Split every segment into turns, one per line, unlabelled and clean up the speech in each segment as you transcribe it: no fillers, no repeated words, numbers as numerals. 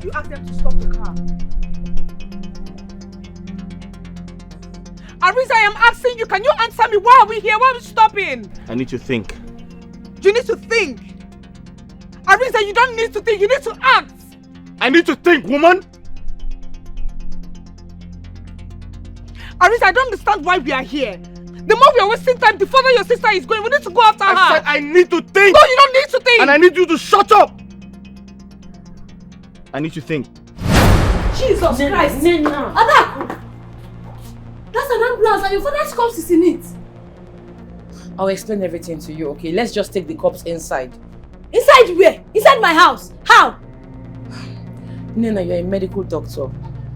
did you ask them to stop the car? Arisa, I am asking you, can you answer me? Why are we here? Why are we stopping?
I need to think.
You need to think. Arisa, you don't need to think, you need to act.
I need to think, woman!
Arisa, I don't understand why we are here. The more we are wasting time, the further your sister is going. We need to go after her.
I said I need to think!
No, you don't need to think!
And I need you to shut up! I need to think.
Jesus Christ!
Nena!
Adaku! That's an ambulance and your father's corpse is in it.
I'll explain everything to you, okay? Let's just take the corpse inside.
Inside where? Inside my house? How?
Nena, you're a medical doctor.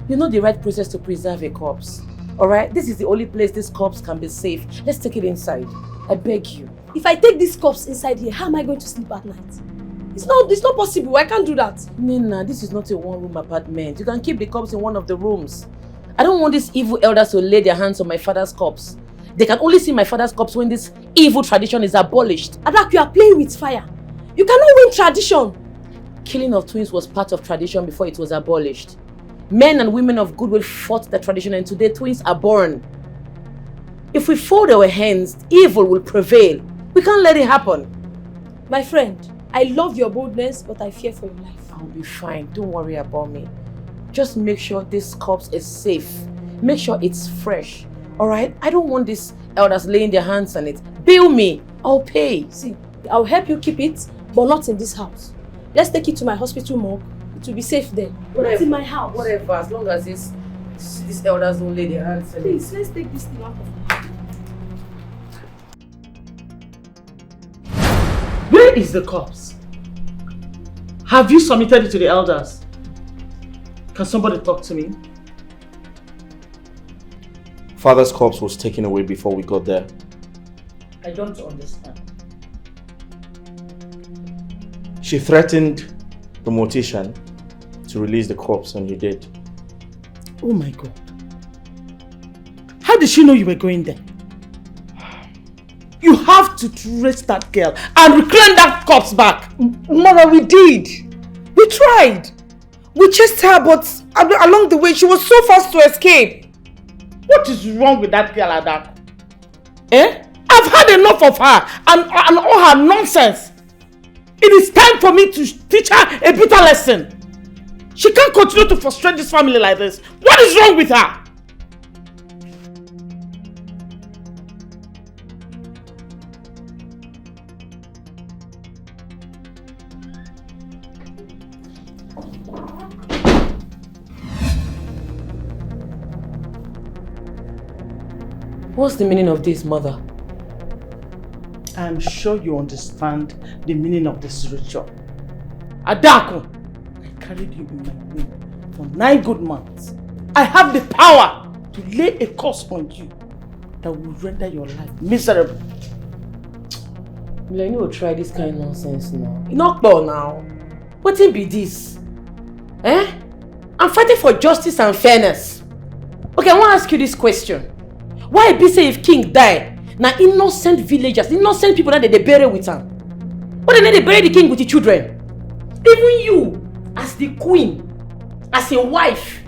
You know the right process to preserve a corpse. Alright? This is the only place this corpse can be safe. Let's take it inside. I beg you.
If I take this corpse inside here, how am I going to sleep at night? It's not possible. I can't do that.
Nena, this is not a one-room apartment. You can keep the corpse in one of the rooms. I don't want these evil elders to lay their hands on my father's corpse. They can only see my father's corpse when this evil tradition is abolished.
Adak, you are playing with fire. You cannot win tradition.
Killing of twins was part of tradition before it was abolished. Men and women of goodwill fought the tradition and today twins are born. If we fold our hands, evil will prevail. We can't let it happen.
My friend, I love your boldness, but I fear for your life.
I'll be fine. Don't worry about me. Just make sure this corpse is safe. Make sure it's fresh. Alright? I don't want these elders laying their hands on it. Bill me. I'll pay.
See, I'll help you keep it, but not in this house. Let's take it to my hospital morgue. It will be safe there.
Whatever.
It's in my house.
Whatever, as long as these elders don't lay their hands on it.
Please, let's take this thing out of here.
Where is the corpse? Have you submitted it to the elders? Can somebody talk to me?
Father's corpse was taken away before we got there.
I don't understand.
She threatened the mortician to release the corpse and he did.
Oh my God. How did she know you were going there? You have to trace that girl and reclaim that corpse back.
Mother, we did. We tried. We chased her, but along the way, she was so fast to escape.
What is wrong with that girl, Adak? Eh? I've had enough of her and all her nonsense. It is time for me to teach her a bitter lesson. She can't continue to frustrate this family like this. What is wrong with her?
What's the meaning of this, Mother?
I'm sure you understand the meaning of this ritual. Adako, I carried you in my womb for 9 good months. I have the power to lay a curse on you that will render your life miserable.
You know, try this kind of nonsense now. You not ball now. What it be this? Eh? I'm fighting for justice and fairness. Okay, I want to ask you this question. Why be say if king die? Now innocent villagers, innocent people that they bury with him. But then they bury the king with the children. Even you, as the queen, as a wife,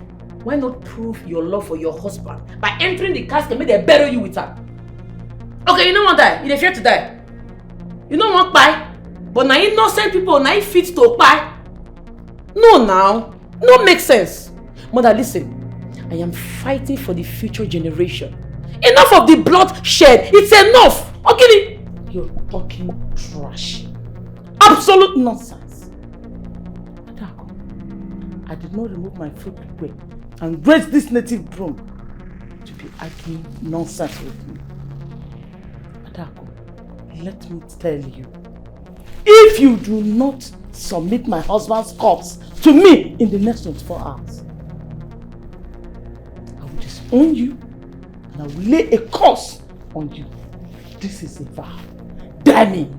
why not prove your love for your husband by entering the casket and make they bury you with her? Okay, you don't want to die. You don't fear to die. You don't want to buy. But now innocent people, now fit to buy. No now. No make sense. Mother, listen. I am fighting for the future generation. Enough of the blood shed. It's enough. Okay?
You're talking trash. Absolute nonsense. Adako, I did not remove my foot away and raise this native broom to be arguing nonsense with me. Adako, let me tell you. If you do not submit my husband's corpse to me in the next 24 hours, I will disown you and I will lay a curse on you. This is a vow. Damn me!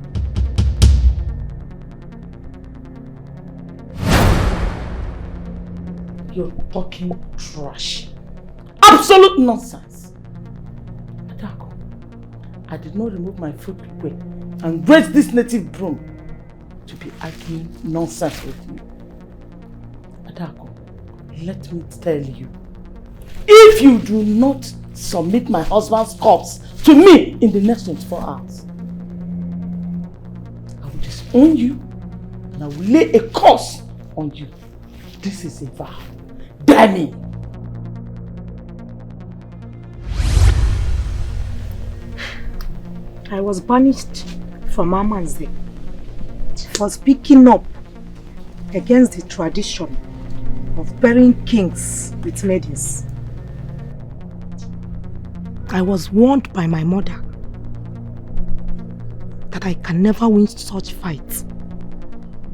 You're talking trash. Absolute nonsense. Adako, I did not remove my foot away and raise this native broom to be arguing nonsense with me. Adako, let me tell you. If you do not submit my husband's corpse to me in the next 24 hours, I will disown you and I will lay a curse on you. This is a vow. Damn me!
I was banished from Amanze for speaking up against the tradition of burying kings with maidens. I was warned by my mother that I can never win such fights,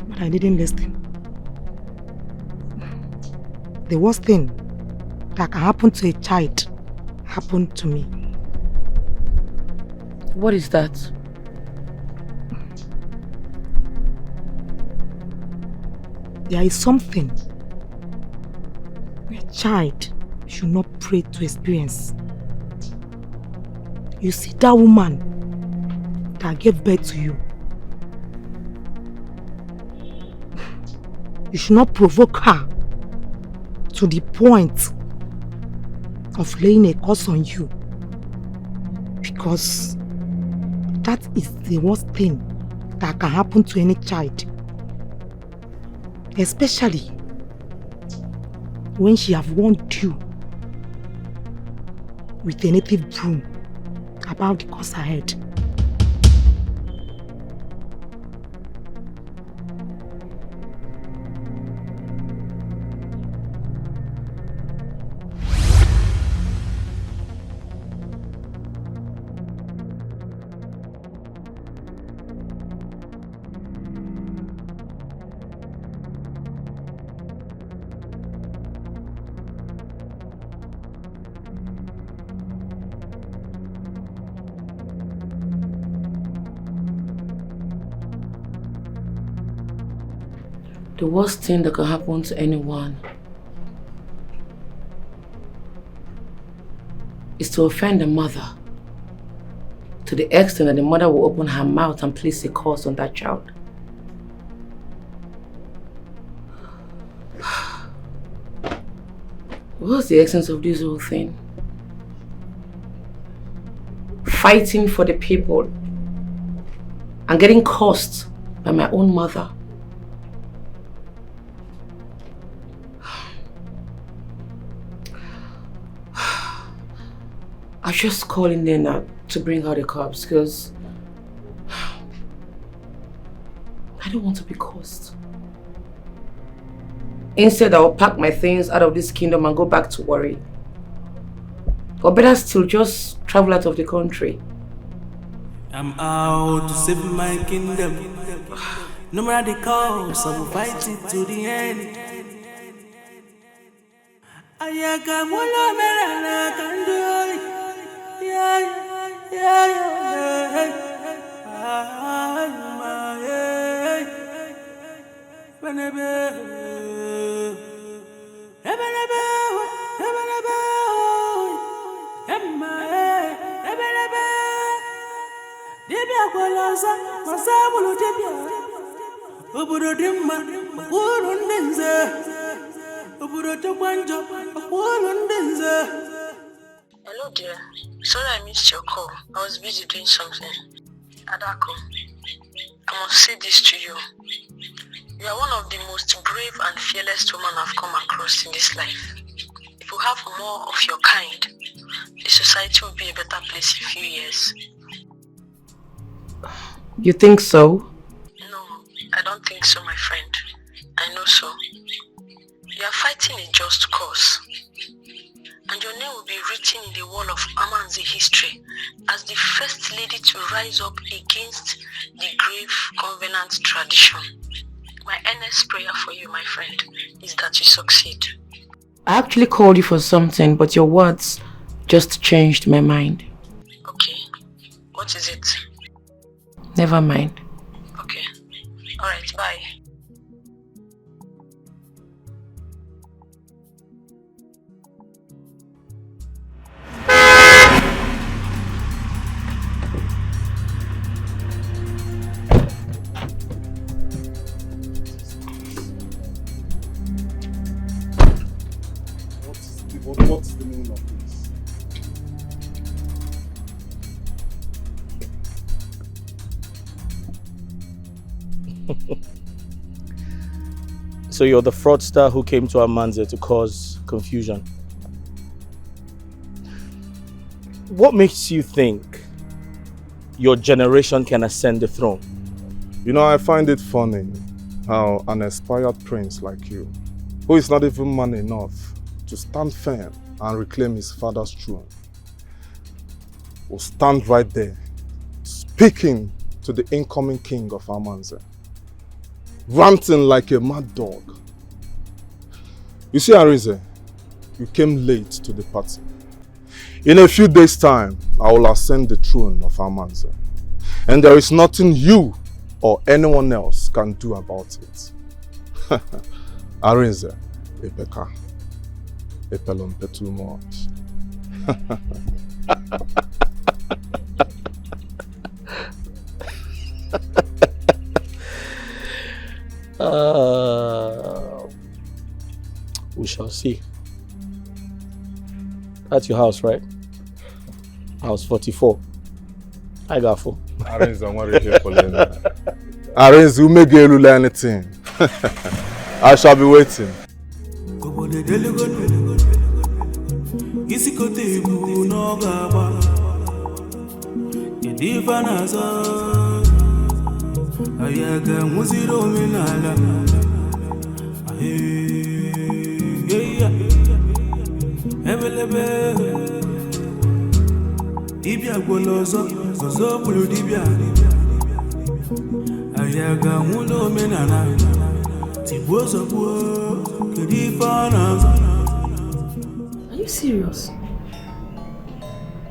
but I didn't listen. The worst thing that can happen to a child happened to me.
What is that?
There is something a child should not pray to experience. You see that woman that gave birth to you. You should not provoke her to the point of laying a curse on you, because that is the worst thing that can happen to any child, especially when she have warned you with a native broom about the course ahead.
The worst thing that can happen to anyone is to offend a mother to the extent that the mother will open her mouth and place a curse on that child. What's the essence of this whole thing? Fighting for the people and getting cursed by my own mother. I was just calling denard to bring out the cops because I don't want to be cursed. Instead, I'll pack my things out of this kingdom and go back to worry. Or better still, just travel out of the country.
I'm out to save my kingdom. No matter the cost, I will fight it to the end.
Hello dear, sorry I missed your call. I was busy doing something. Adako, I must say this to you. You are one of the most brave and fearless women I've come across in this life. If you have more of your kind, the society will be a better place in a few years.
You think so?
No, I don't think so, my friend. I know so. You are fighting a just cause, and your name will be written in the wall of Amanze history as the first lady to rise up against the grave covenant tradition. My earnest prayer for you, my friend, is that you succeed.
I actually called you for something, but your words just changed my mind.
Okay, what is it?
Never mind.
Okay, alright, bye.
But what's the meaning of this?
So you're the fraudster who came to Amanze to cause confusion. What makes you think your generation can ascend the throne?
You know, I find it funny how an aspired prince like you, who is not even man enough to stand firm and reclaim his father's throne, will stand right there, speaking to the incoming king of Amanze, ranting like a mad dog. You see, Arisa, you came late to the party. In a few days' time, I will ascend the throne of Amanze, and there is nothing you or anyone else can do about it. Arisa, Epeka, Epelompe too much.
We shall see. That's your house, right? House 44. I got 4.
Arisa, what are you here for? Arisa, you may get anything. I shall be waiting.
Dibia golozo, gozo bulu dibia. Ayaga mundo menana, tibozo bo, kedifana.
Are you serious?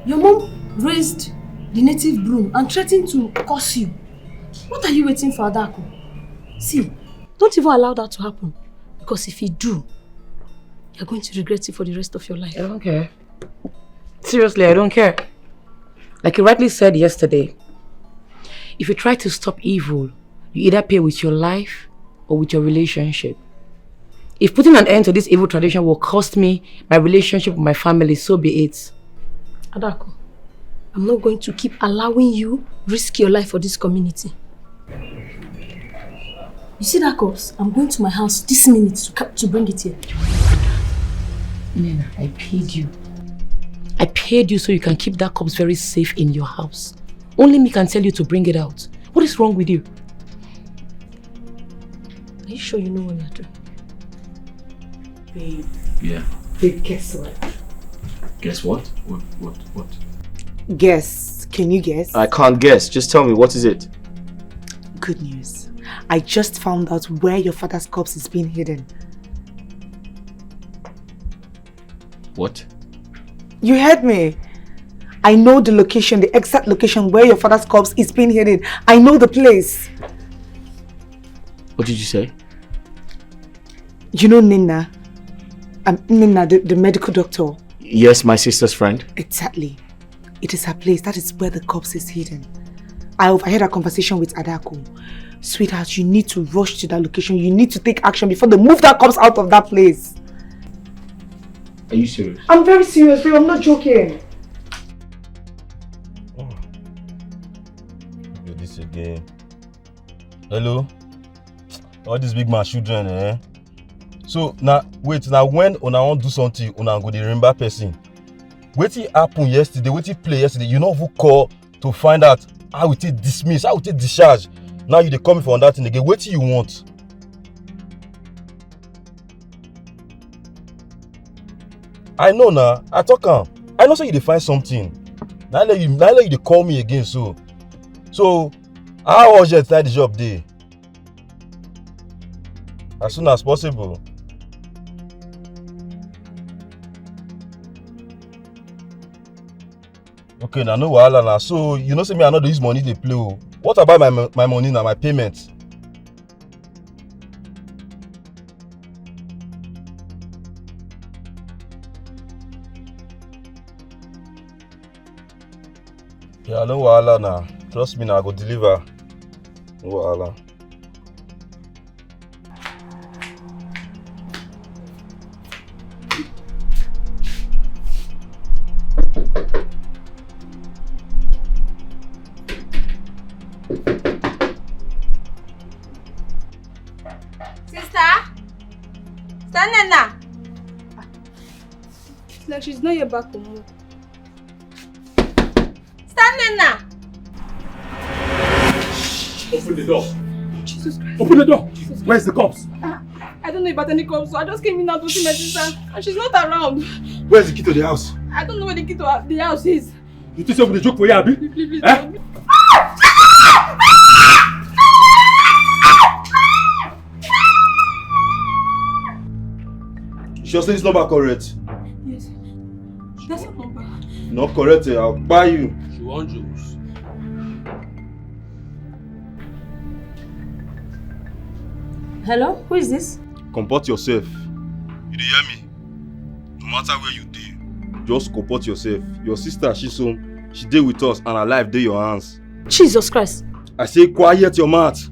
Your mom raised the native broom and threatened to curse you. What are you waiting for, Adako? See, don't even allow that to happen. Because if you do, you're going to regret it for the rest of your life.
I don't care. Seriously, I don't care. Like you rightly said yesterday, if you try to stop evil, you either pay with your life or with your relationship. If putting an end to this evil tradition will cost me my relationship with my family, so be it.
Adako, I'm not going to keep allowing you risk your life for this community. You see that corpse? I'm going to my house this minute to bring it here.
Nena, I paid you. I paid you so you can keep that corpse very safe in your house. Only me can tell you to bring it out. What is wrong with you?
Are you sure you know what you're doing?
Babe.
Yeah.
Babe, guess what?
Guess what? What?
Guess. Can you guess?
I can't guess. Just tell me, what is it?
Good news. I just found out where your father's corpse is being hidden.
What?
You heard me. I know the location, the exact location where your father's corpse is being hidden. I know the place.
What did you say?
You know Nina? Nina, the medical doctor.
Yes, my sister's friend.
Exactly. It is her place. That is where the corpse is hidden. I overheard a conversation with Adako. Sweetheart, you need to rush to that location. You need to take action before they move that corpse out of that place.
Are you serious?
I'm very serious, babe. I'm not joking.
Oh. This again. Hello? All these big man children, eh? So, now, wait, now when una want do something, una go dey remember person. Wetin happen yesterday, wetin play yesterday, you know who call to find out how we take dismiss, how we take discharge. Now you dey come for that thing again. Wetin you want? I know now. I talk am. I know say you dey find something. Now let you dey call me again so. So how urgent that the job dey? As soon as possible. Okay, now no wahala now. So you know say me I no dey use money dey play o. What about my money now, my payment? Yeah, no wahala now. Trust me now, I go deliver. No wahala.
Sister? Nana. It's like she's not yet back home. Nana.
Open the door.
Jesus Christ.
Open the door. Where's the cops?
I don't know about any cops, so I just came in now to see my sister and she's not around.
Where's the key to the house?
I don't know where the key to the house is.
You think somebody joke for you, Abi?
Please,
Eh? Sure say this number correct?
Yes. That's a number.
Not correct, I'll buy you.
She wants juice.
Hello? Who is this?
Comport yourself. You dey hear me? No matter where you dey, just comport yourself. Your sister, she's home. She dey with us and her life dey your hands.
Jesus Christ.
I say quiet your mouth.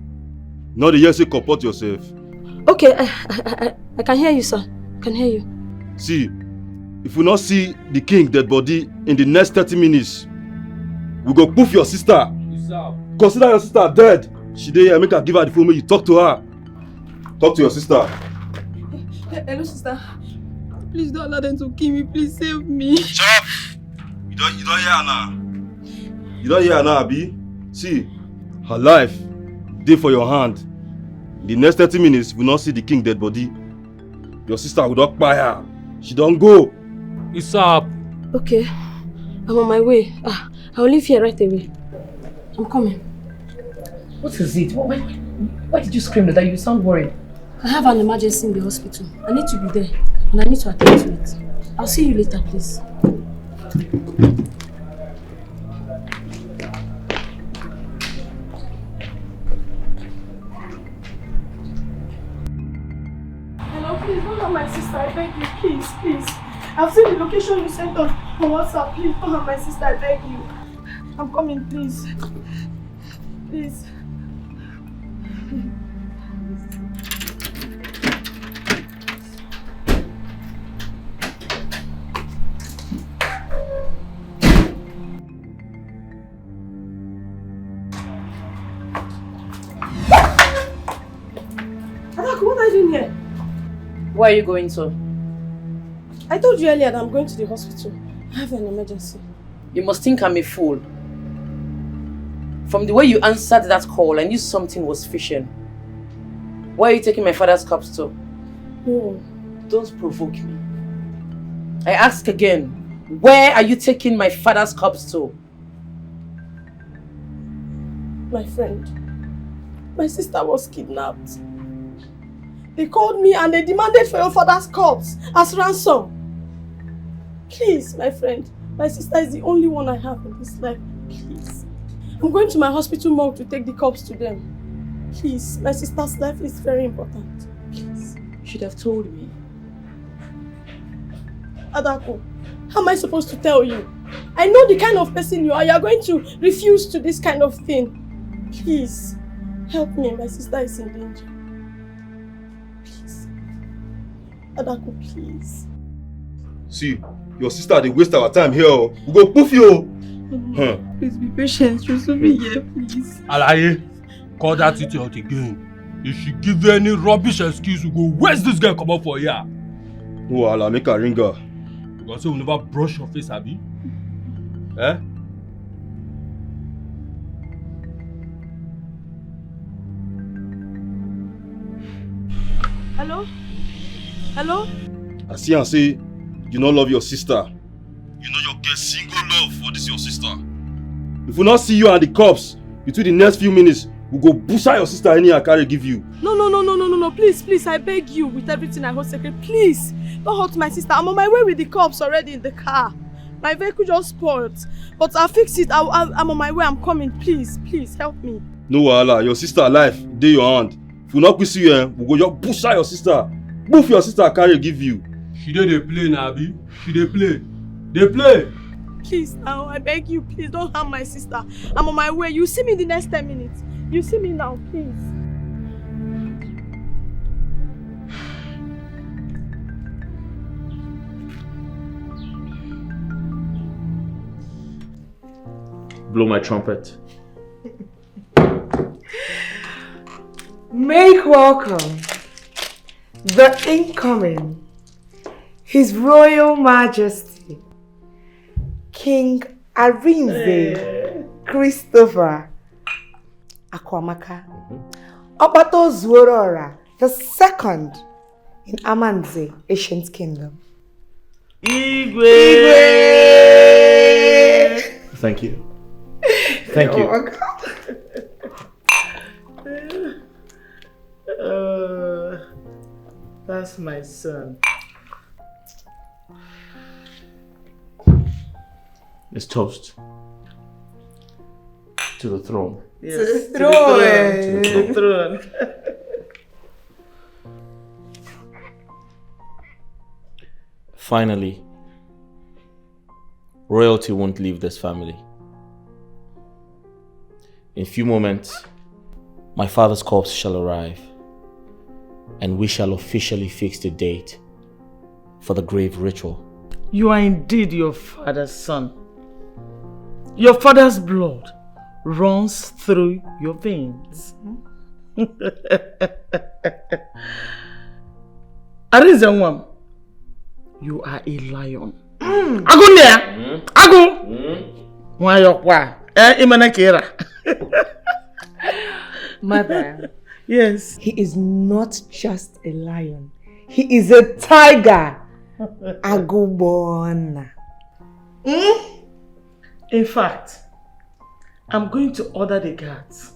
Not the hear say comport yourself.
Okay, I can hear you, sir. I can hear you.
See, if we not see the king dead body in the next 30 minutes, we go poof your sister. Consider your sister dead. She dey here, make her give her the phone when you talk to her. Talk to your sister.
Hello, sister. Please don't allow them to kill me. Please save me.
Shut up! You don't hear her now. You don't hear her now, Abi. See, her life dey for your hand. In the next 30 minutes, we not see the king dead body. Your sister will not buy her. She don't go.
It's up.
Okay, I'm on my way. I'll leave here right away. I'm coming.
What is it? Why did you scream like that? You sound worried.
I have an emergency in the hospital. I need to be there and I need to attend to it. I'll see you later, please. Hello, please don't harm my sister. I beg you, please, please. I've seen the location you sent on WhatsApp. Please don't harm my sister. I beg you. I'm coming, please. Please. What are you doing here?
Where are you going to?
I told you earlier that I'm going to the hospital. I have an emergency.
You must think I'm a fool. From the way you answered that call, I knew something was fishy. Where are you taking my father's corpse to?
No.
Don't provoke me. I ask again, where are you taking my father's corpse to?
My friend, my sister was kidnapped. They called me and they demanded for your father's corpse as ransom. Please, my friend, my sister is the only one I have in this life. Please. I'm going to my hospital morgue to take the corpse to them. Please, my sister's life is very important. Please.
You should have told me.
Adako, how am I supposed to tell you? I know the kind of person you are. You are going to refuse to this kind of thing. Please, help me. My sister is in danger. Please. Adako, please.
See, your sister, they waste our time here. We go poof you.
Please be patient. Just let me here, please.
Alaye, call that idiot out again. If she give any rubbish excuse, we go waste this girl come up for here.
No, I'll make her ring her.
Because you will never brush your face, Abi. Eh?
Hello? Hello?
I see and say, you don't love your sister. You know you get single love for this your sister. If we not see you and the cops between the next few minutes, we go bush out your sister any I carry give you.
No. Please, I beg you, with everything I hold sacred, please. Don't hurt my sister. I'm on my way with the cops already in the car. My vehicle just spoiled. But I'll fix it. I'm on my way. I'm coming. Please, help me.
No wahala, your sister alive, dey your hand. If we not see you, we go just bush out your sister. Move your sister I carry give you.
She dey play now, Abi. She dey play. They play.
Please now, I beg you, please don't harm my sister. I'm on my way. You see me in the next 10 minutes. You see me now, please.
Blow my trumpet.
Make welcome The incoming, His Royal Majesty, King Arinze Christopher Akwamaka, Obato Zuorora, the second in Amanze, Ancient Kingdom.
Igwe! Thank you. Thank you.
That's my son.
Let's toast to the throne.
Yes.
To the throne.
To the throne.
Finally, royalty won't leave this family. In a few moments, my father's corpse shall arrive, and we shall officially fix the date for the grave ritual.
You are indeed your father's son. Your father's blood runs through your veins. Arinze, you are a lion. Agu there! Agu! Why
Mother.
Yes.
He is not just a lion. He is a tiger. Agubona.
In fact, I'm going to order the guards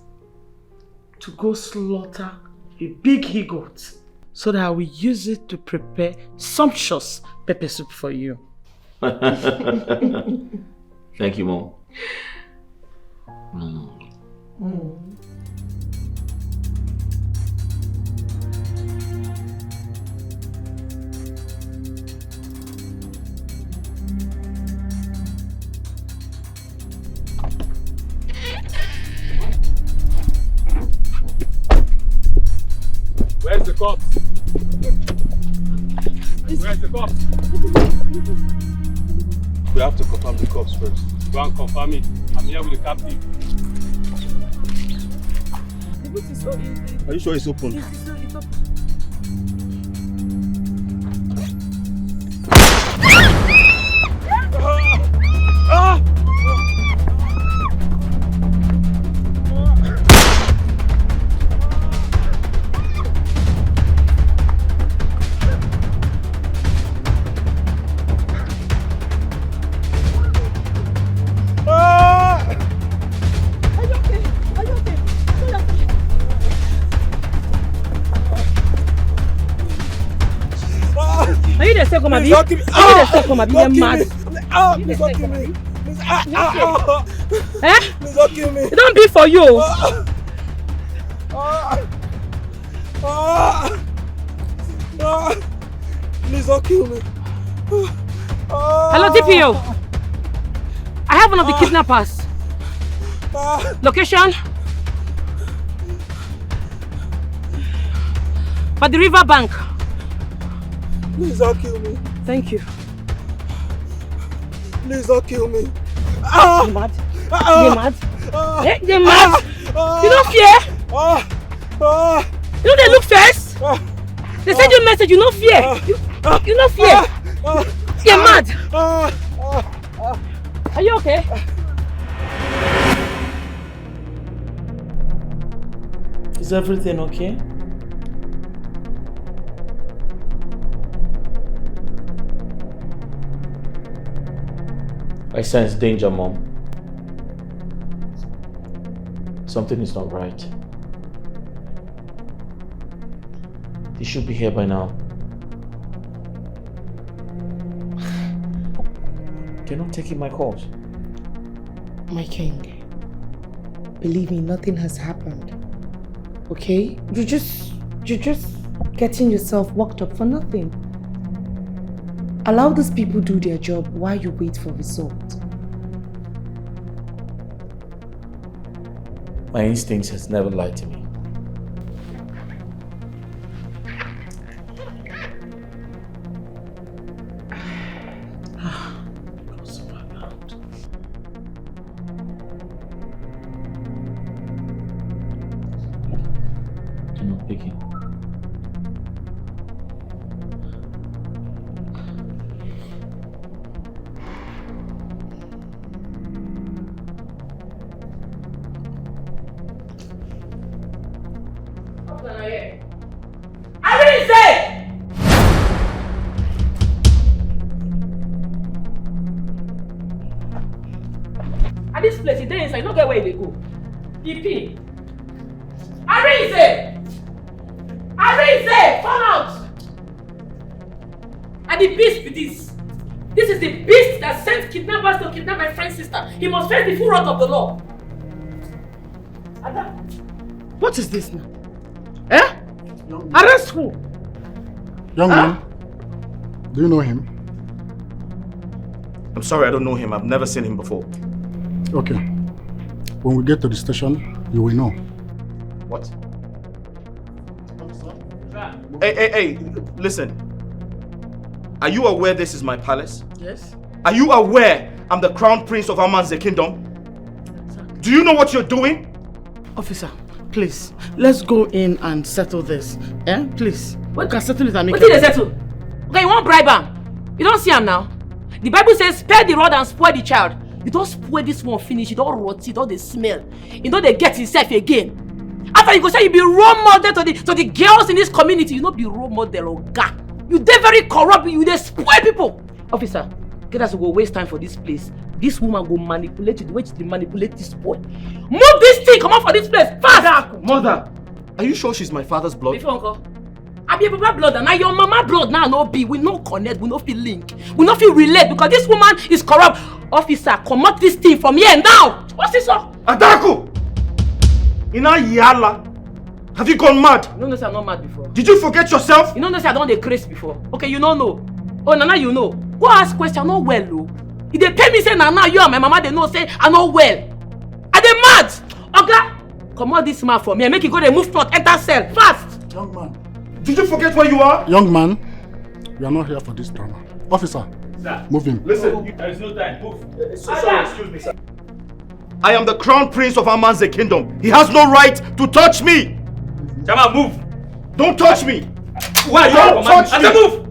to go slaughter a big he-goat so that I will use it to prepare sumptuous pepper soup for you.
Thank you, Mom.
Where's the cops? Where's the cops?
We have to confirm the cops first.
Go and confirm it. I'm here with the captain.
Are you sure it's open?
You don't be for you.
Please don't kill me.
Hello, DPO. I have one of the kidnappers. Location? By the river bank.
Please don't kill me.
Thank you.
Please don't kill me.
You're mad? You're mad? You're mad? You don't fear? You know they look first? They send you a message, you don't fear. You don't fear. You're mad. Are you okay?
Is everything okay?
I sense danger, Mom. Something is not right. They should be here by now. They're not taking my calls.
My king, believe me, nothing has happened. Okay? You're just getting yourself worked up for nothing. Allow these people do their job while you wait for results.
My instincts has never lied to me.
this place, they inside, you don't get where they go. EP. Arisa! Arisa! Come out! And the beast with this. This is the beast that sent kidnappers to kidnap my friend's sister. He must face the full wrath of the law. Ada,
what is this now? Eh? Arrest who?
Young man, do you know him?
I'm sorry, I don't know him. I've never seen him before.
Okay. When we get to the station, you will know.
What? Hey, listen. Are you aware this is my palace?
Yes.
Are you aware I'm the crown prince of Aman's kingdom? Exactly. Do you know what you're doing?
Officer, please, let's go in and settle this. Eh? Please. We can settle it and make
it. What did they settle? Okay, you want bribe him? You don't see him now? The Bible says, spare the rod and spoil the child. You don't spoil this one finish, you don't rot it, don't they smell. You know they get himself again. After you go say you be role model to the girls in this community, you not be role model or guy. You dey very corrupt, you dey spoil people. Officer, get us to go waste time for this place. This woman go manipulate you the way she manipulate this boy. Move this thing, come out for this place, fast!
Mother, are you sure she's my father's blood?
Before uncle. I be a papa blood and now your mama blood now no be. We no connect, we no feel link. We no feel relate because this woman is corrupt. Officer, come out this thing from here now. What's this up?
Adaku! Ina yala. Have you gone mad?
You don't know say I'm not mad before.
Did you forget yourself?
You don't know say I don't dey craze before. Okay, you don't know. Oh, Nana, you know. Go ask question, I'm not well, though. If they pay me say Nana, you and my mama, they know say I'm not well. Are they mad? Oga, come out this man for me and make you go dey move front, enter cell, fast.
Young man.
Did you forget where you are?
Young man, we are not here for this drama. Officer,
sir,
move him.
Listen, there is no time. Move.
Sorry, excuse me, sir. I am the crown prince of Aman's kingdom. He has no right to touch me.
Jama, move.
Don't touch me.
Why?
Don't touch me.
I said move.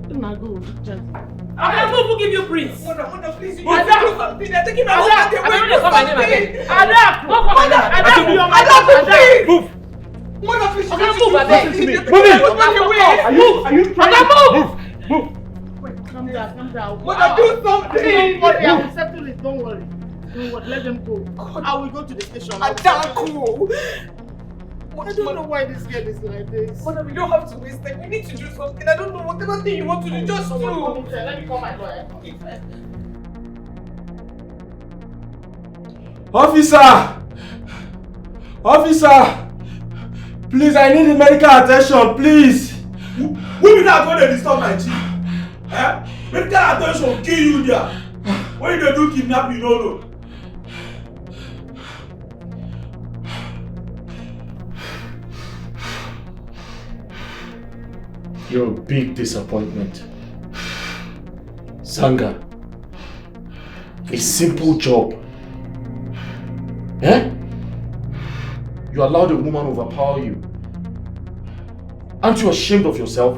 I move, who give you prince?
Mother, please.
Ada,
they're taking my husband away.
Ada, come my name again. Ada, go come my name.
Ada,
move.
Mother, please.
Okay, move, abeg.
Move. Are you trying
to
move?
Wait, calm down.
Mother, do something.
Don't worry, I will settle it. Don't worry. Let them go. I will go to the station.
Ada,
I don't know why this girl is like this.
Mother, we don't have to waste time. We need to do something. I don't know, whatever thing you want to do, just do.
Let me call my lawyer.
Officer! Please, I need medical attention, please.
Who be that going to disturb my chief? Eh? Medical attention kill you there. When they do kidnap, you don't know.
You're a big disappointment. Zanga. A simple job. Eh? You allowed a woman to overpower you. Aren't you ashamed of yourself?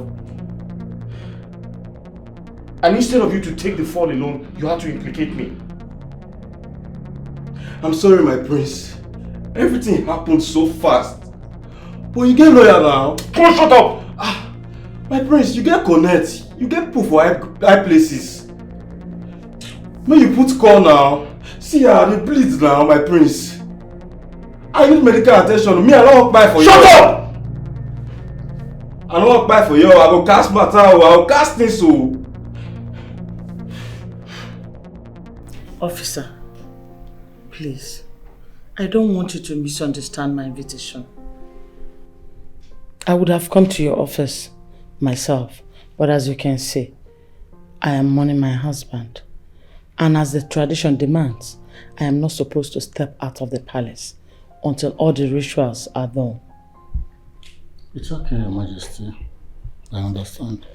And instead of you to take the fall alone, you had to implicate me.
I'm sorry, my prince. Everything happened so fast. But you get lawyer now.
Come on, shut up!
My prince, you get connect. You get proof for high places. No, you put call now. See how they bleed now, my prince. I need medical attention. Me, I don't walk by for you.
Shut up!
I don't walk by for you. I go cast matter. I will cast things. So.
Officer, please. I don't want you to misunderstand my invitation. I would have come to your office myself, but as you can see, I am mourning my husband. And as the tradition demands, I am not supposed to step out of the palace until all the rituals are done.
It's okay, Your Majesty. I understand.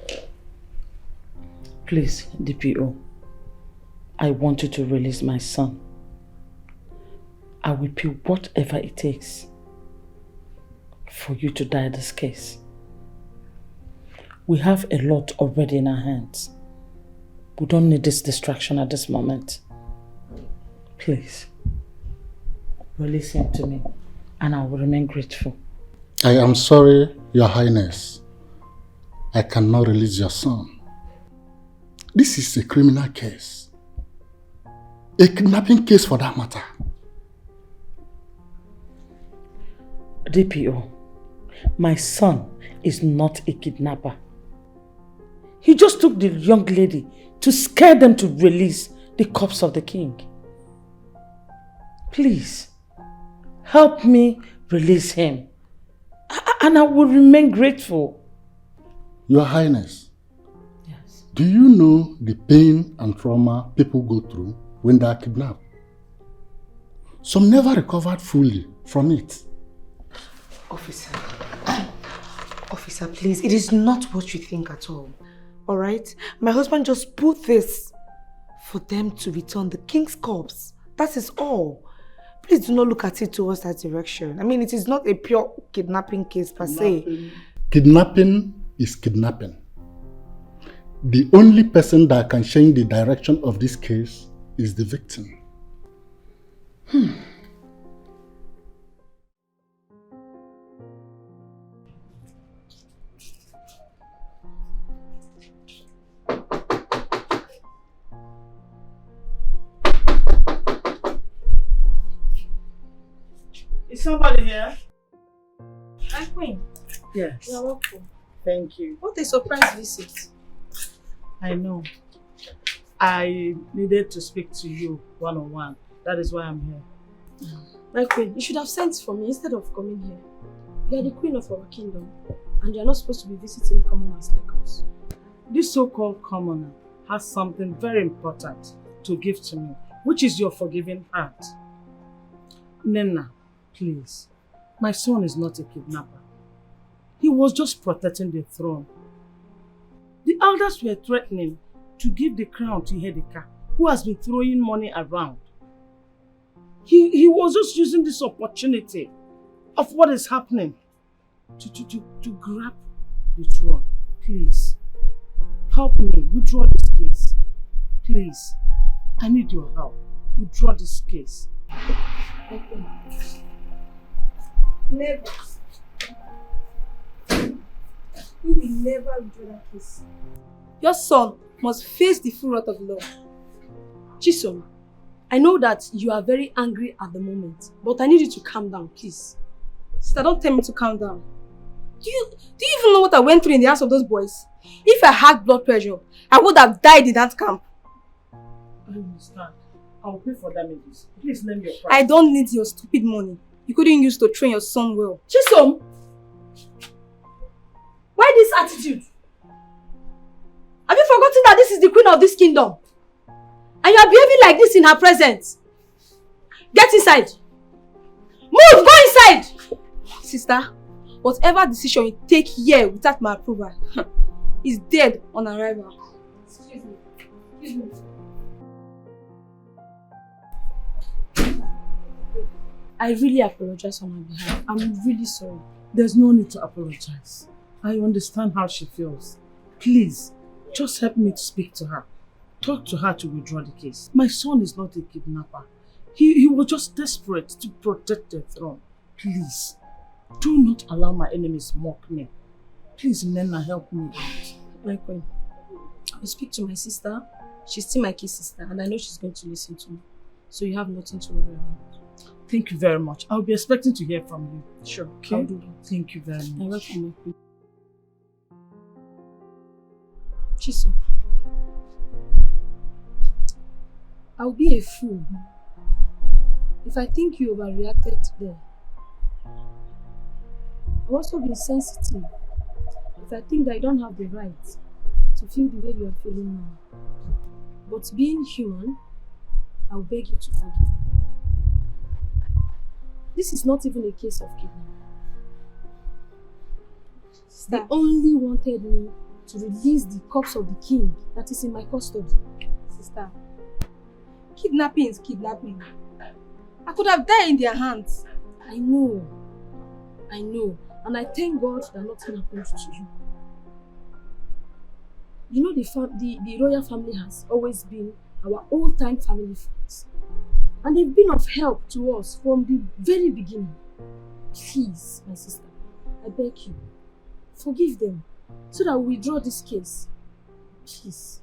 Please, DPO, I want you to release my son. I will pay whatever it takes for you to die this case. We have a lot already in our hands. We don't need this distraction at this moment. Please, release him to me and I will remain grateful.
I am sorry, Your Highness. I cannot release your son. This is a criminal case. A kidnapping case for that matter.
DPO, my son is not a kidnapper. He just took the young lady to scare them to release the corpse of the king. Please, help me release him. And I will remain grateful.
Your Highness, yes. Do you know the pain and trauma people go through when they are kidnapped? Some never recovered fully from it.
Officer, please, it is not what you think at all. Alright? My husband just put this for them to return the king's corpse. That is all. Please do not look at it towards that direction. I mean, it is not a pure kidnapping case per se.
Kidnapping is kidnapping. The only person that can change the direction of this case is the victim.
Is somebody here?
Hi, Queen.
Yes.
You're welcome.
Thank you.
What a surprise visit.
I know. I needed to speak to you one-on-one. That is why I'm here.
My queen, you should have sent for me instead of coming here. You are the queen of our kingdom, and you are not supposed to be visiting commoners like us.
This so-called commoner has something very important to give to me, which is your forgiving heart. Nena, please. My son is not a kidnapper. He was just protecting the throne. The elders were threatening to give the crown to Dikeh, who has been throwing money around. He was just using this opportunity of what is happening to grab the throne. Please, help me withdraw this case. Please, I need your help. Withdraw this case.
Never. We will never withdraw that case. Your son must face the full wrath of the law. Chisom, I know that you are very angry at the moment, but I need you to calm down, please. Sister, don't tell me to calm down. Do you even know what I went through in the hands of those boys? If I had blood pressure, I would have died in that camp.
I understand. I will pay for damages. Please name your price.
I don't need your stupid money. You couldn't use to train your son well. Chisom! Why this attitude? Have you forgotten that this is the queen of this kingdom? And you are behaving like this in her presence. Get inside. Move! Go inside! Sister, whatever decision you take here without my approval is dead on arrival. Excuse me. Excuse me. I really apologize on my behalf. I'm really sorry.
There's no need to apologize. I understand how she feels. Please, just help me to speak to her. Talk to her to withdraw the case. My son is not a kidnapper. He was just desperate to protect the throne. Please, do not allow my enemies mock me. Please, Nena, help me out.
My queen, I will speak to my sister. She's still my key sister, and I know she's going to listen to me. So you have nothing to worry about.
Thank you very much. I'll be expecting to hear from you.
Sure,
okay?
I'll do that.
Thank you very much.
You're welcome, my queen. Chisom, I'll be a fool if I think you overreacted there. I'll also be sensitive if I think that I don't have the right to feel the way you are feeling now. But being human, I'll beg you to forgive me. This is not even a case of kidnapping. They only wanted me to release the corpse of the king that is in my custody.
Sister, kidnapping is kidnapping. I could have died in their hands.
I know. And I thank God that nothing happened to you. You know, the royal family has always been our old-time family friends. And they've been of help to us from the very beginning. Please, my sister, I beg you, forgive them so that we withdraw this case. Please.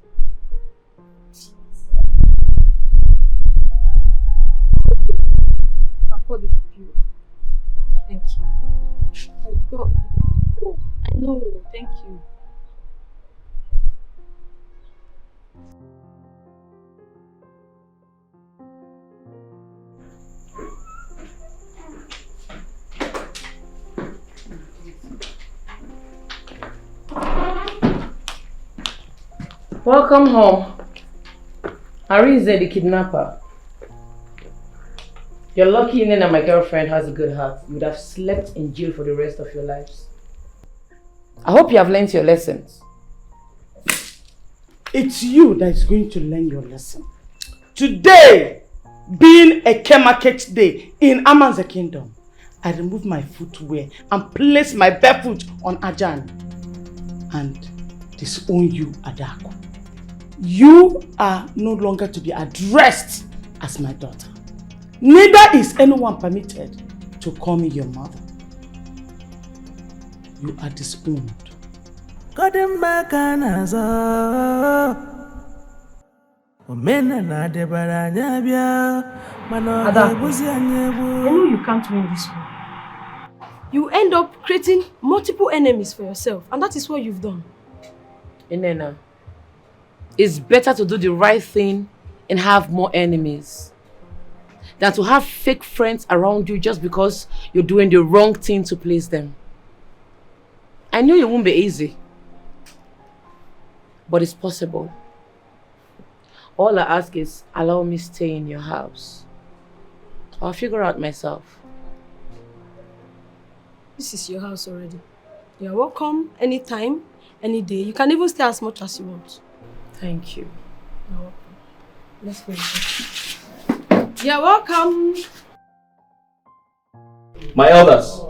I'll call the people.
Thank you. Oh, I know. Thank you.
Welcome home. Arisa, the kidnapper. You're lucky Ini, my girlfriend, has a good heart. You would have slept in jail for the rest of your lives. I hope you have learned your lessons.
It's you that is going to learn your lesson. Today, being a K-market day in Amanze Kingdom, I remove my footwear and place my barefoot on Ajan and disown you, Adako. You are no longer to be addressed as my daughter. Neither is anyone permitted to call me your mother. You are disowned.
Ada, I know you can't win this one. You end up creating multiple enemies for yourself, and that is what you've done.
Inena, it's better to do the right thing and have more enemies than to have fake friends around you just because you're doing the wrong thing to please them. I know it won't be easy, but it's possible. All I ask is allow me stay in your house. I'll figure out myself.
This is your house already. You're welcome anytime, any day. You can even stay as much as you want.
Thank you.
You're welcome. Let's go. You're welcome.
My elders,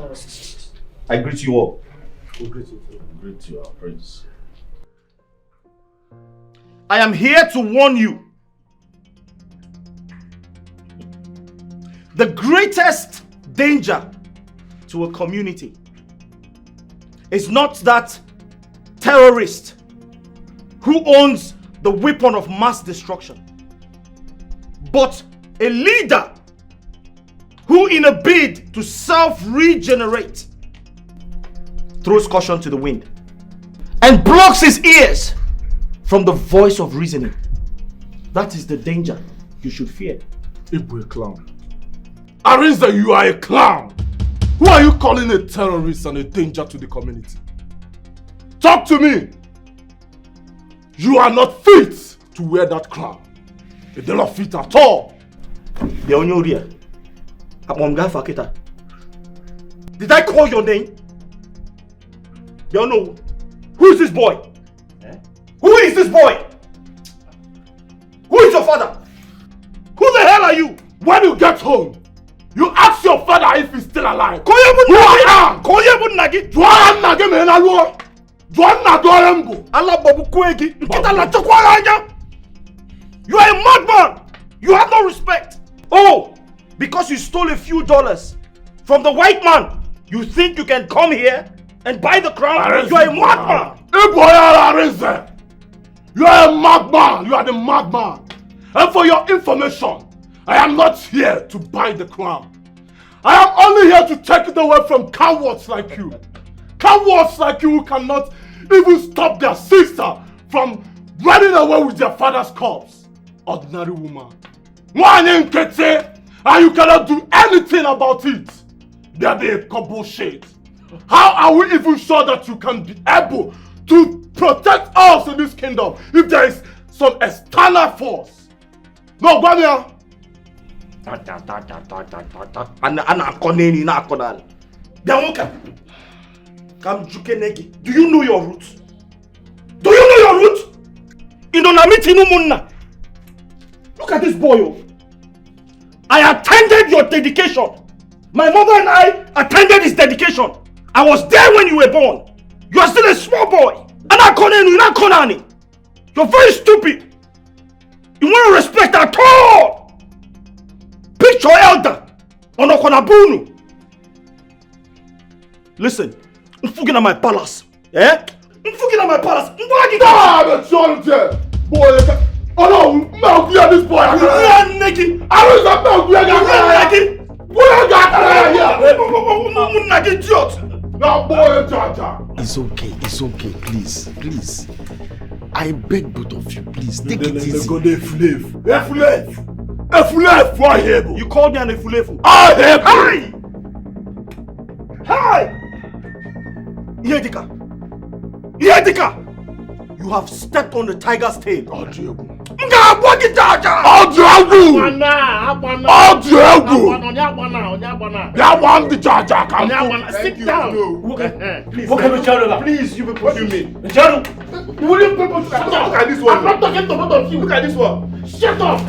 I greet you all. We greet you too. Greet you, our prince. I am here to warn you. The greatest danger to a community is not that terrorist who owns the weapon of mass destruction, but a leader who, in a bid to self-regenerate, throws caution to the wind and blocks his ears from the voice of reasoning. That is the danger you should fear.
Ibu a clown. Arisa, you are a clown. Who are you calling a terrorist and a danger to the community? Talk to me. You are not fit to wear that crown. You're not fit at all.
Did I call your name? You know, who is this boy? Eh? Who is this boy? Who is your father? Who the hell are you?
When you get home, you ask your father if he's still alive.
You are a madman. You have no respect. Oh, because you stole a few dollars from the white man, you think you can come here and buy the crown? You are a madman.
You are a madman. You are the madman. And for your information, I am not here to buy the crown. I am only here to take it away from cowards like you. Cowards like you who cannot even stop their sister from running away with their father's corpse. Ordinary woman. And you cannot do anything about it. They be a bullshit. How are we even sure that you can be able to protect us in this kingdom if there is some external force? No, Gbania.
Do you know your roots? Do you know your roots? Look at this boy. I attended your dedication. My mother and I attended his dedication. I was there when you were born. You are still a small boy. You're very stupid. You want to respect at all. Pick your elder. Listen, I'm fucking at my palace. Eh? I'm fucking at my palace.
Oh no, no, clear this boy.
Now boy, Jaja.
It's okay, please. I beg both of you, please, take it easy.
Go there, Efulef, for him.
You called me an Efulefu?
I him.
Hi! Yedika! You have stepped on the tiger's tail.
Sit down.
Please, you people do me.
Will you people shut up? Look at this one.
I'm not talking to both of you.
Look at this one.
Shut up!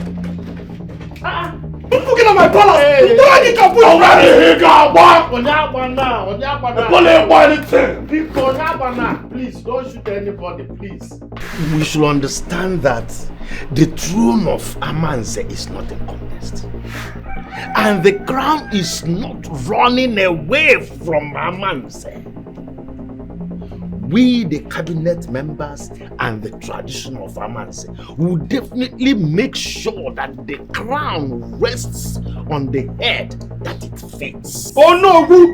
Don't forget on my palace!
Hey.
Please, don't shoot anybody, please.
We should understand that the throne of Amanze is not in contest. And the crown is not running away from Amanze. We, the cabinet members and the tradition of Amanze, will definitely make sure that the crown rests on the head that it fits.
Oh no, Wu!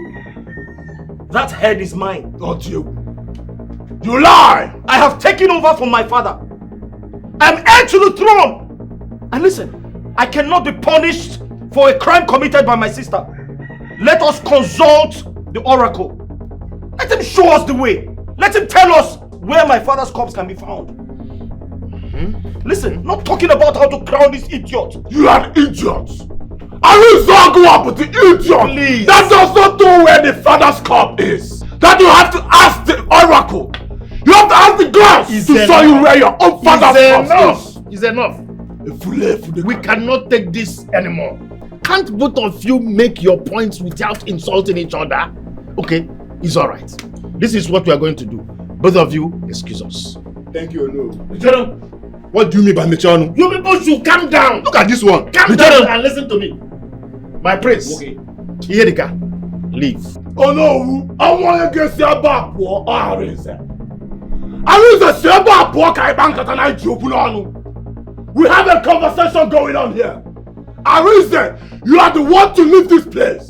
That head is mine.
Not you. You lie!
I have taken over from my father. I am heir to the throne. And listen, I cannot be punished for a crime committed by my sister. Let us consult the oracle. Let him show us the way. Let him tell us where my father's corpse can be found. Listen, not talking about how to crown this idiot.
You are an idiot. Arisa grew up with the idiot.
Please.
That does not know where the father's corpse is. That you have to ask the oracle. You have to ask the gods to show you where your own father's corpse is.
It's enough. We cannot take this anymore. Can't both of you make your points without insulting each other? Okay, it's alright. This is what we are going to do. Both of you, excuse us.
Thank you, no.
Mechano,
what do you mean by Mechano?
you people should calm down.
Look at this one.
Calm down and listen to me. My prince. Okay. Yedika, leave.
Oh no, I want to get your back for Arisa. Arisa, your back for Kaibanka and I joke on. We have a conversation going on here. Arisa, you are the one to leave this place.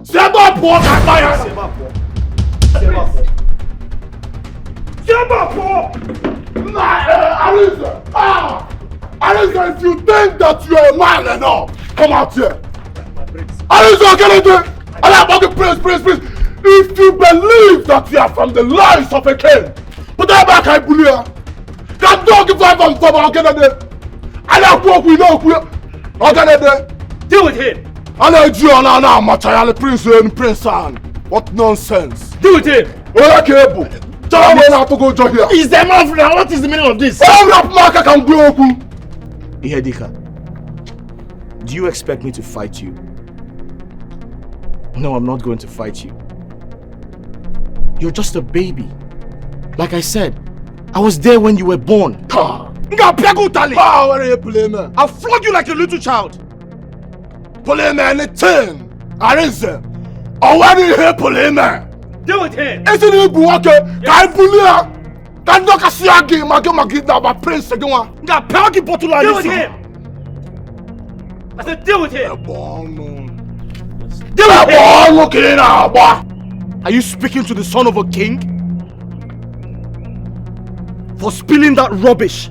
Seba for Kaibanka. Arisa! Arisa, if you think that you are a man enough, come out here. Arisa, get in there! Please. If you believe that you are from the lines of a king, put that back, I believe. That dog if I'm from, I'll get in there. I don't walk with no. I'll get in there.
Deal with him.
I know you are now, Machayale Prince and Prince Anne. What nonsense.
Deal with him.
Oh, okay, tell me now to go join here.
Is there enough now? What is the meaning of this?
I'm not Mark, I can blow you.
Ihedika, do you expect me to fight you? No, I'm not going to fight you. You're just a baby. Like I said, I was there when you were born. I'll flog you like a little child.
Anything. Arisa. Already here, Polina.
Deal with him.
Isn't it Buaka? Can Pulia? Can not see a game? I get my prince again.
Got Paki Botula. Deal with him. I said, deal with him. Deal with him. Are you speaking to the son of a king? For spilling that rubbish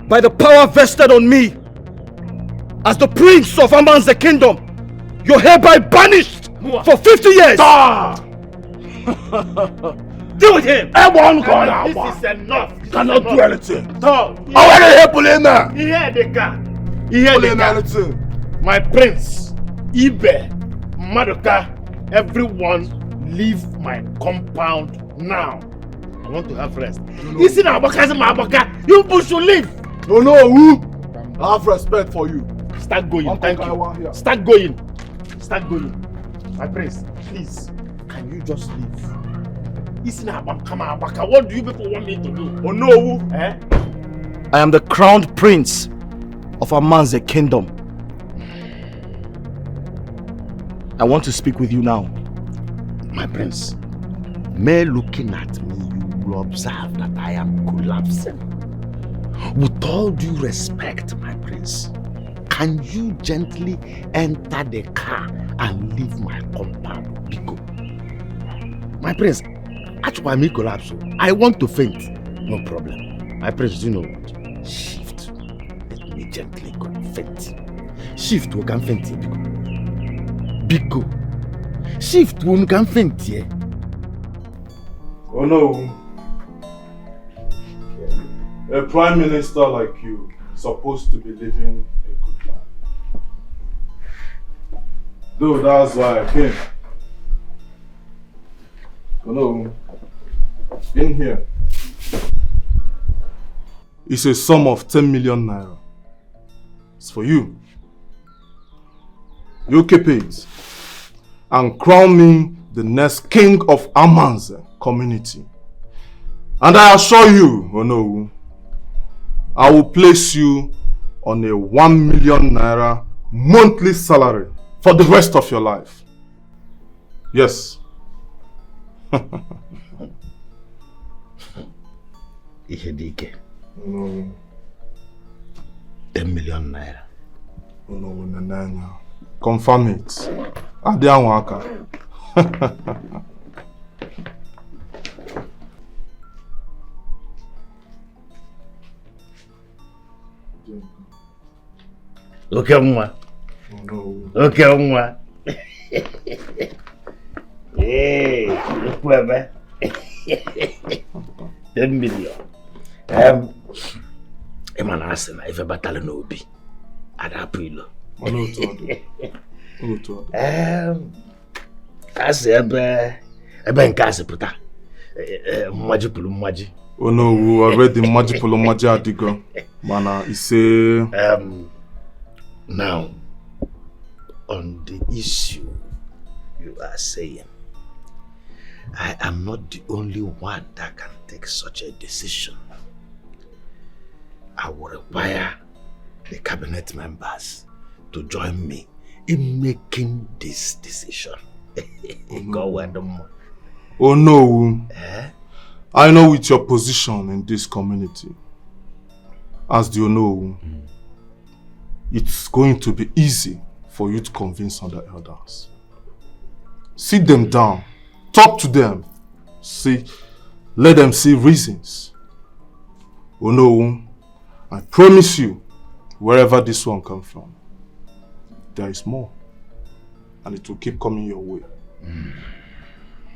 by the power vested on me as the prince of Amanze kingdom, you're hereby banished for 50 years. Deal with him.
This is enough.
You cannot do anything.
I
want to help Polina.
My prince, Ibe, Madoka, everyone leave my compound now. I want to have rest. You see now, you people should leave.
No, I have respect for you.
Start going, thank you. Start going. My prince, please, can you just leave? What do you people want me to do?
Oh no! I am the crowned prince of Amanze kingdom. I want to speak with you now.
My prince, mere looking at me, you will observe that I am collapsing. With all due respect, my prince, can you gently enter the car and leave my compound? Biko. My prince, actually I may collapse. I want to faint. No problem. My prince, do you know what? Shift. Let me gently go faint. Shift who can faint here. Big go. Shift who can faint here.
Oh no. A prime minister like you is supposed to be living a good life. Though that's why I came. Oh no. In here. It's a sum of 10 million naira. It's for you. You keep it and crown me the next king of Amanze community. And I assure you, oh no, I will place you on a 1 million naira monthly salary for the rest of your life. Yes.
Dikeh.
No.
10 million naira.
No. Confirm it. Adianwaka.
Okay, Mwa. Okay, Mwa. Hey, look where 10 million. Eman asena if a battle no be. Adapilo. As ebe nkase puta. Maji pulu maji.
Oh no, we already maji pulu maji adigo. Mana ise
now on the issue you are saying, I am not the only one that can take such a decision. I will require the cabinet members to join me in making this decision.
Oh no. I know with your position in this community, as you know, it's going to be easy for you to convince other elders. Sit them down, talk to them, let them see reasons. Oh no, I promise you, wherever this one comes from, there is more, and it will keep coming your way.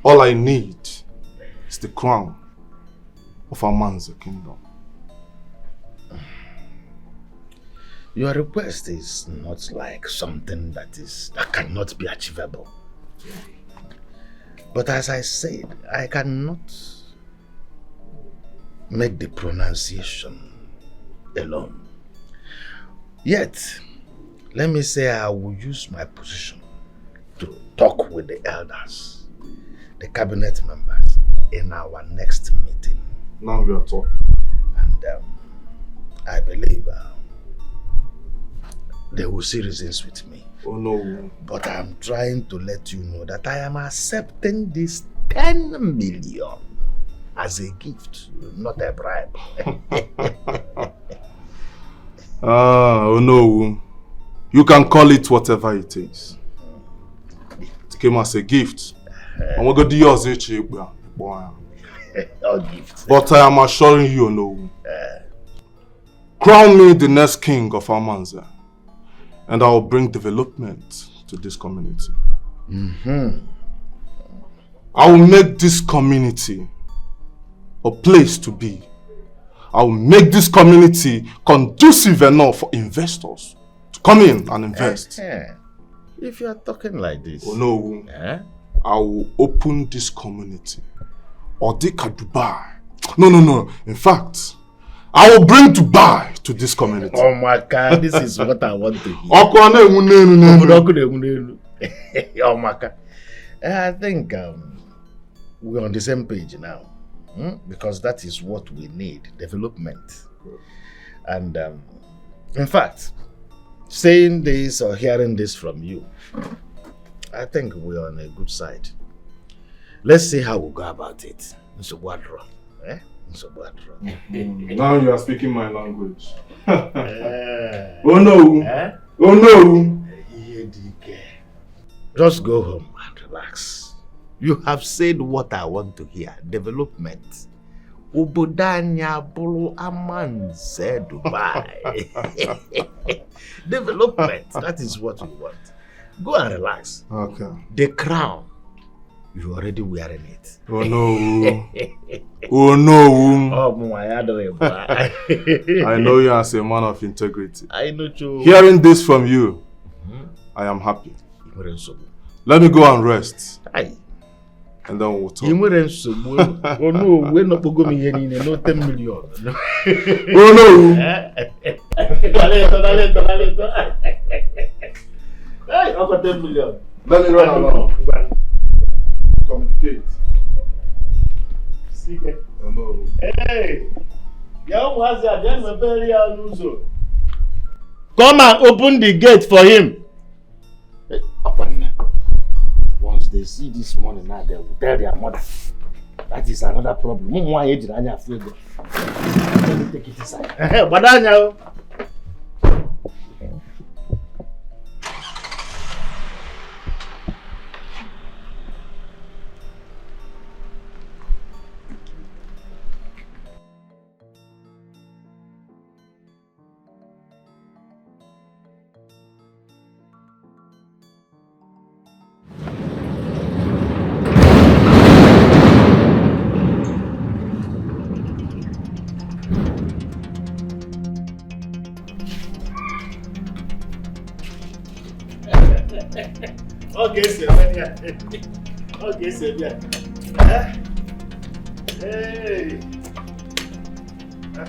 All I need is the crown of Amanze kingdom.
Your request is not like something that cannot be achievable. But as I said, I cannot make the pronunciation alone. Yet, let me say I will use my position to talk with the elders, the cabinet members, in our next meeting.
Now we are talking.
And I believe they will see reasons with me.
Oh no.
But I'm trying to let you know that I am accepting this 10 million as a gift, not a bribe.
Oh no. You can call it whatever it is. It came as a gift. And we're going to use it. But I am assuring you, no. Crown me the next king of Amanze, and I will bring development to this community. I will make this community a place to be. I will make this community conducive enough for investors to come in and invest.
If you are talking like this...
Oh no. I will open this community. Or Dikeh Dubai. No. In fact, I will bring Dubai to this community.
Oh my God, this is what I want to hear. Oh my God. I think we're on the same page now. Because that is what we need, development. And in fact, saying this or hearing this from you, I think we're on a good side. Let's see how we go about it.
Now you are speaking my language. Oh no. Oh no.
Just go home and relax. You have said what I want to hear. Development. Obodanya bulu amanze Dubai. Development. That is what we want. Go and relax.
Okay.
The crown. You're already wearing it.
Oh no. Oh no.
Oh my adorable.
I know you as a man of integrity.
I know you.
Hearing this from you, I am happy. Let me go and rest.
Aye.
And then we'll talk.
Oh no, we're not going to here no 10 million.
Oh no.
Hey, over 10 million.
Let me run along. Communicate. Oh no.
Hey, come and open the gate for him. Once they see this money now, they will tell their mother. That is another problem. Let me take it inside. Okay, sir. Okay, sir. Hey.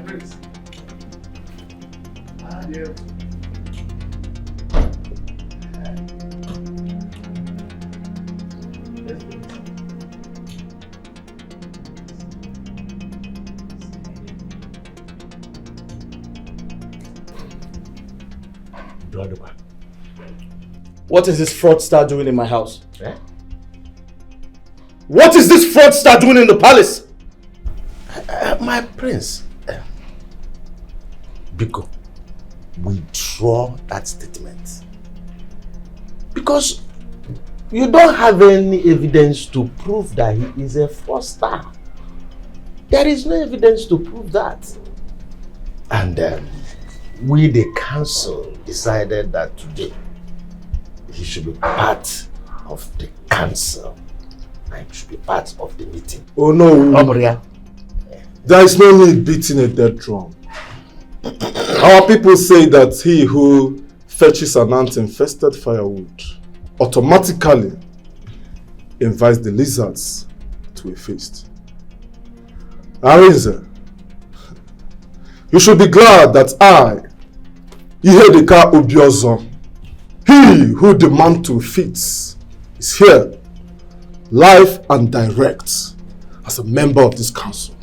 Prince. Yeah.
What is this fraudster doing in my house?
Eh?
What is this fraudster doing in the palace?
My prince, Biko, withdraw that statement. Because you don't have any evidence to prove that he is a fraudster. There is no evidence to prove that. And we, the council, decided that today he should be part of the council. And he should be part of the meeting.
Oh no.
Obria.
There is no need beating a dead drum. Our people say that he who fetches an ant-infested firewood automatically invites the lizards to a feast. Arisa, you should be glad that I, Dikeh obio, he who the mantle fits, is here, live and direct, as a member of this council.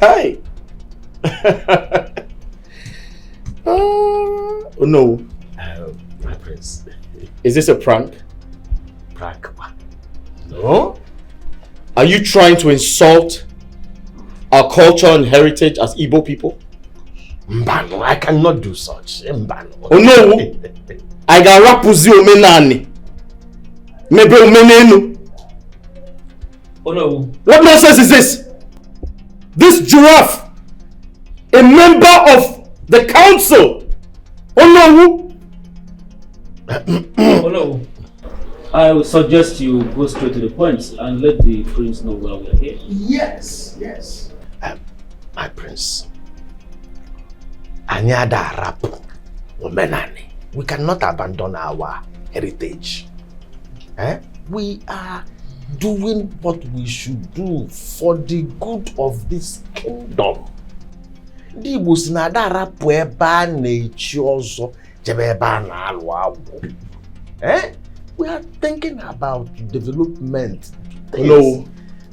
Hi. Oh no.
My prince.
Is this a prank?
Prank? No.
Are you trying to insult our culture and heritage as Igbo people?
Mbano, I cannot do such. Mbano.
Oh no. I got rapuzi omenani. Maybe omenenu.
Oh no.
What nonsense is this? This giraffe, a member of the council. Oh no.
Oh no. I would suggest you go straight to the point and let the prince know why we are here.
Yes, yes. My prince. Anyada rapu. Omenani. We cannot abandon our heritage. We are doing what we should do for the good of this kingdom. We are thinking about development.
No,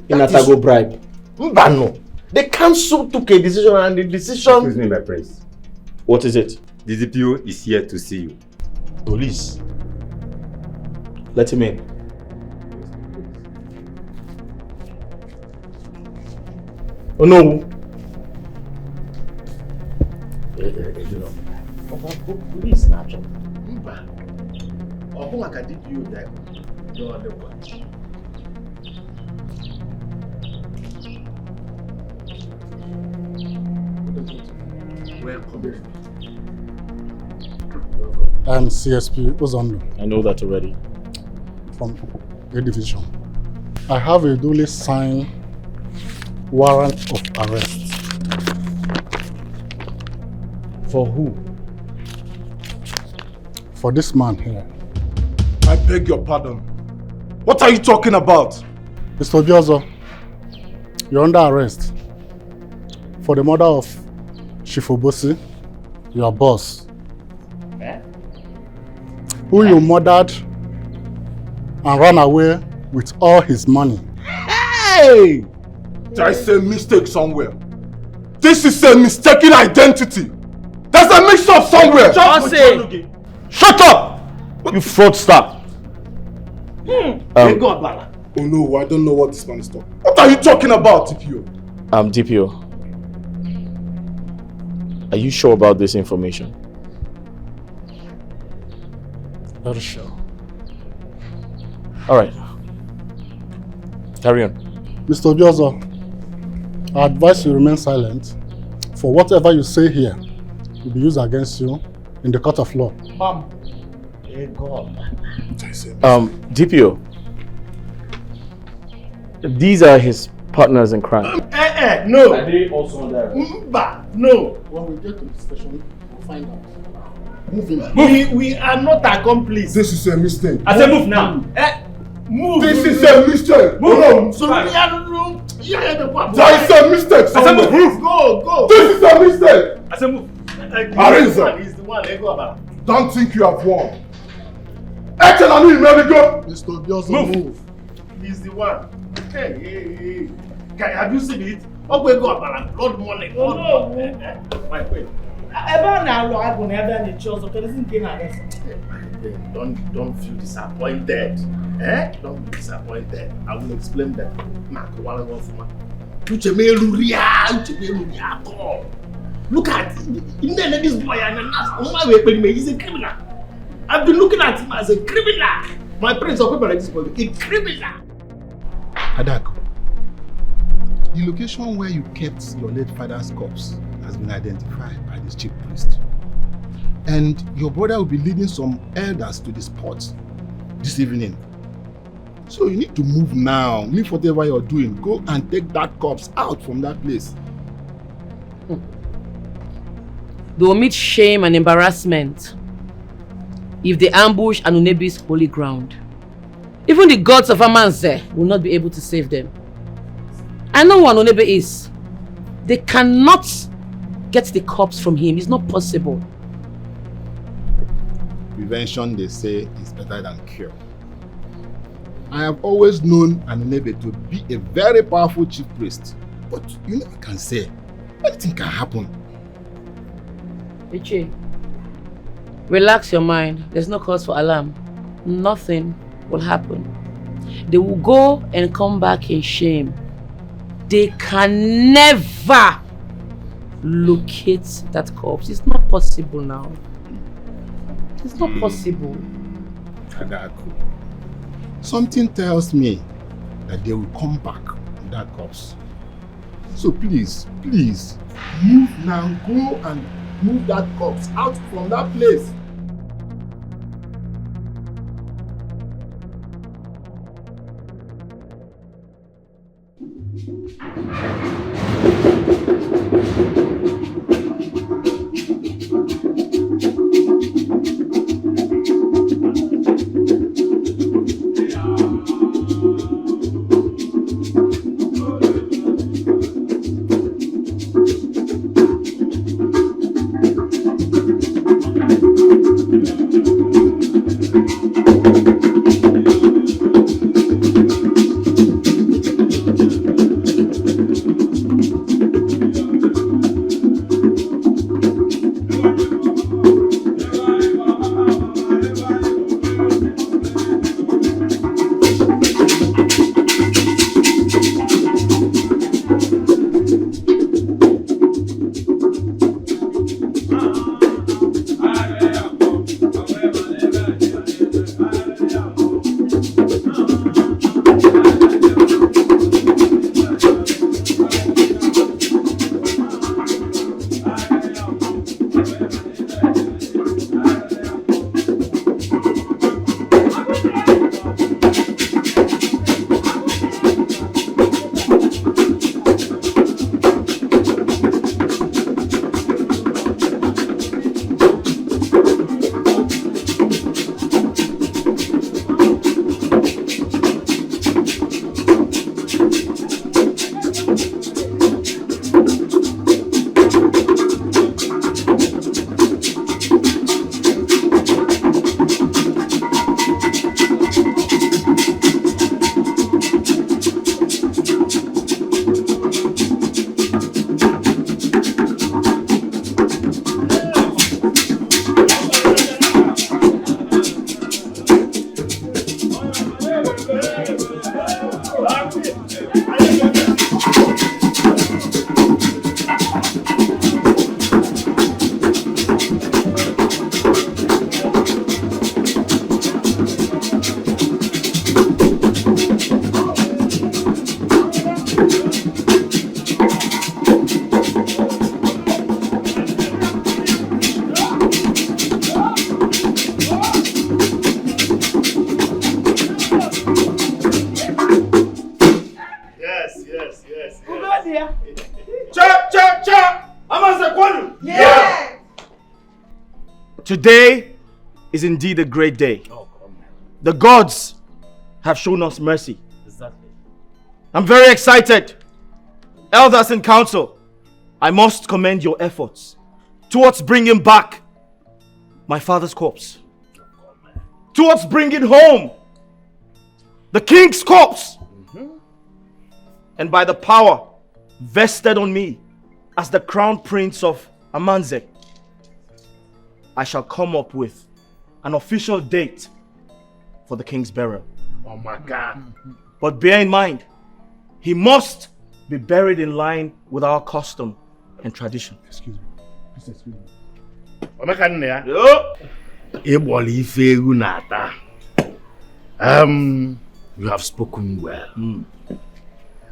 Inatago bribe.
Mbano. The council took a decision and the decision...
Excuse me, my prince.
What is it?
The DPO is here to see you.
Police.
Let him in. Oh no.
Police natural. Open like I did you there. No other one. Welcome.
I'm CSP Ozondo.
I know that already.
From A Division. I have a duly signed warrant of arrest.
For who?
For this man here.
I beg your pardon. What are you talking about?
Mr. Obiozo, you're under arrest for the murder of Shifobosi, your boss. Who you murdered and ran away with all his money.
Hey! There is a mistake somewhere. This is a mistaken identity. There's a mix-up somewhere.
Shut up! You fraudster!
Oh no, I don't know what this man is talking. What are you talking about, DPO?
DPO. Are you sure about this information?
Very sure.
Alright. Carry on.
Mr. Obiozo, I advise you remain silent, for whatever you say here will be used against you in the court of law.
DPO. These are his partners in crime.
No.
Are they also under arrest?
No.
When we get to the station, we'll find out.
We are not accomplices.
This is a mistake.
I say move now. Move.
This is a mistake.
Move. So
there is a mistake somewhere.
Go.
This is a mistake.
I say move.
Arisa.
He's the one. Go about.
Don't think you have won. Mr.
Obiozo, move.
He's the one. Hey. Have you seen it? Oh, we go about blood money. Oh no. My friend. Don't feel disappointed. Don't be disappointed. I will explain that. Look at this boy. He's a criminal. I've been looking at him as a criminal. My parents are people like this boy, a criminal.
Adako, the location where you kept your late father's corpse has been identified by this chief priest. And your brother will be leading some elders to the spot this evening. So you need to move now. Leave whatever you're doing. Go and take that corpse out from that place.
They will meet shame and embarrassment if they ambush Anunebi's holy ground. Even the gods of Amanze will not be able to save them. I know who Anunebe is. They cannot get the corpse from him. It's not possible.
Prevention, they say, is better than cure. I have always known Anunebe to be a very powerful chief priest. But you never can say. Anything can happen.
Ichi, relax your mind. There's no cause for alarm. Nothing will happen. They will go and come back in shame. They can never locate that corpse. It's not possible now. It's not possible.
Adako, something tells me that they will come back with that corpse. So please, move now. Go and move that corpse out from that place.
Today is indeed a great day. The gods have shown us mercy.
Exactly.
I'm very excited. Elders in council, I must commend your efforts towards bringing back my father's corpse. Towards bringing home the king's corpse. And by the power vested on me as the crown prince of Amanze, I shall come up with an official date for the king's burial.
Oh my God.
But bear in mind, he must be buried in line with our custom and tradition.
Excuse me. Please excuse me.
You have spoken well.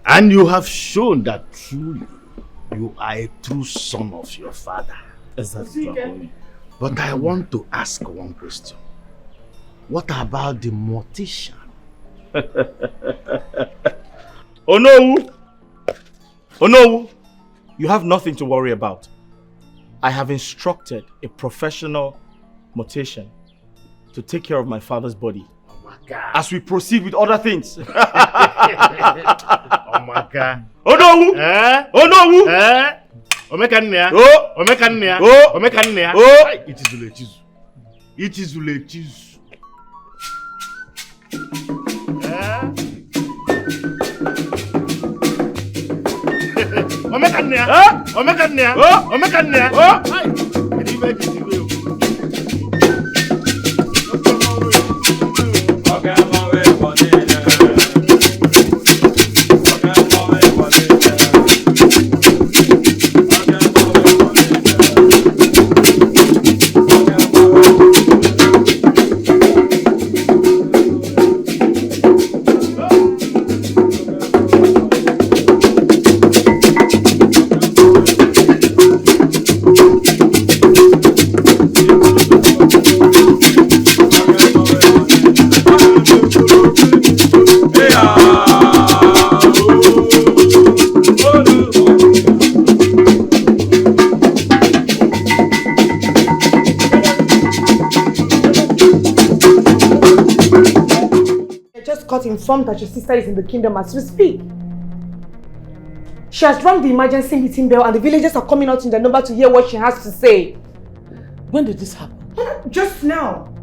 And you have shown that truly you are a true son of your father.
Exactly.
But I want to ask one question. What about the mortician?
Oh no! Oh no! You have nothing to worry about. I have instructed a professional mortician to take care of my father's body.
Oh my God.
As we proceed with other things.
Oh my God.
Oh no! Oh no!
Omekania.
Oh!
Omekania.
Oh!
Omekania.
Oh!
It is Ulechizu. It is Ulechizu. Omekania. Omekania. Omekania.
Informed that your sister is in the kingdom as we speak. She has rung the emergency meeting bell and the villagers are coming out in their number to hear what she has to say.
When did this happen?
Just now.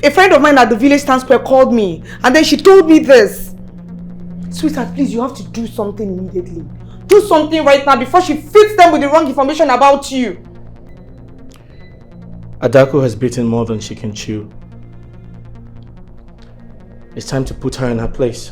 A friend of mine at the village town square called me and then she told me this. Sweetheart, please, you have to do something immediately. Do something right now before she feeds them with the wrong information about you.
Adako has bitten more than she can chew. It's time to put her in her place.